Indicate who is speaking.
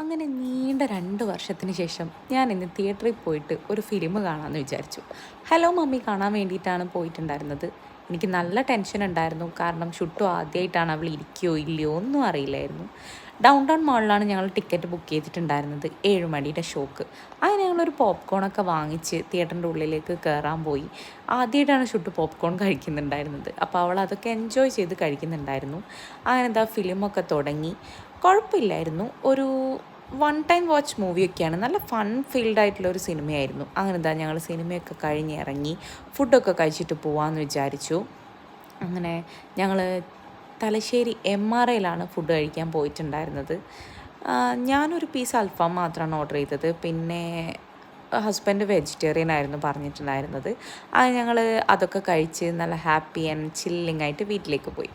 Speaker 1: അങ്ങനെ നീണ്ട 2 വർഷത്തിന് ശേഷം ഞാൻ ഇന്ന് തിയേറ്ററിൽ പോയിട്ട് ഒരു ഫിലിം കാണാമെന്ന് വിചാരിച്ചു. ഹലോ മമ്മി കാണാൻ വേണ്ടിയിട്ടാണ് പോയിട്ടുണ്ടായിരുന്നത്. എനിക്ക് നല്ല ടെൻഷൻ ഉണ്ടായിരുന്നു. കാരണം ഷുട്ടു ആദ്യമായിട്ടാണ് അവൾ ഇരിക്കുകയോ ഇല്ലയോ ഒന്നും അറിയില്ലായിരുന്നു. ഡൗൺ ടൗൺ മാളിലാണ് ഞങ്ങൾ ടിക്കറ്റ് ബുക്ക് ചെയ്തിട്ടുണ്ടായിരുന്നത് 7 മണിയുടെ ഷോക്ക്. അങ്ങനെ ഞങ്ങളൊരു പോപ്കോണൊക്കെ വാങ്ങിച്ച് തിയേറ്ററിൻ്റെ ഉള്ളിലേക്ക് കയറാൻ പോയി. ആദ്യമായിട്ടാണ് ഷുട്ടു പോപ്കോൺ കഴിക്കുന്നുണ്ടായിരുന്നത്. അപ്പോൾ അവൾ അതൊക്കെ എൻജോയ് ചെയ്ത് കഴിക്കുന്നുണ്ടായിരുന്നു. അങ്ങനെ എന്താ ഫിലിമൊക്കെ തുടങ്ങി. കുഴപ്പമില്ലായിരുന്നു. ഒരു വൺ ടൈം വാച്ച് മൂവിയൊക്കെയാണ്. നല്ല ഫൺ ഫീൽഡ് ആയിട്ടുള്ള ഒരു സിനിമയായിരുന്നു. അങ്ങനെ എന്താ ഞങ്ങൾ സിനിമയൊക്കെ കഴിഞ്ഞ് ഇറങ്ങി ഫുഡൊക്കെ കഴിച്ചിട്ട് പോകാമെന്ന് വിചാരിച്ചു. അങ്ങനെ ഞങ്ങൾ തലശ്ശേരി MRIയിലാണ് ഫുഡ് കഴിക്കാൻ പോയിട്ടുണ്ടായിരുന്നത്. ഞാനൊരു പീസ് അൽഫാം മാത്രമാണ് ഓർഡർ ചെയ്തത്. പിന്നെ ഹസ്ബൻഡ് വെജിറ്റേറിയൻ ആയിരുന്നു പറഞ്ഞിട്ടുണ്ടായിരുന്നത്. അത് ഞങ്ങൾ അതൊക്കെ കഴിച്ച് നല്ല ഹാപ്പി ആൻഡ് ചില്ലിങ് ആയിട്ട് വീട്ടിലേക്ക് പോയി.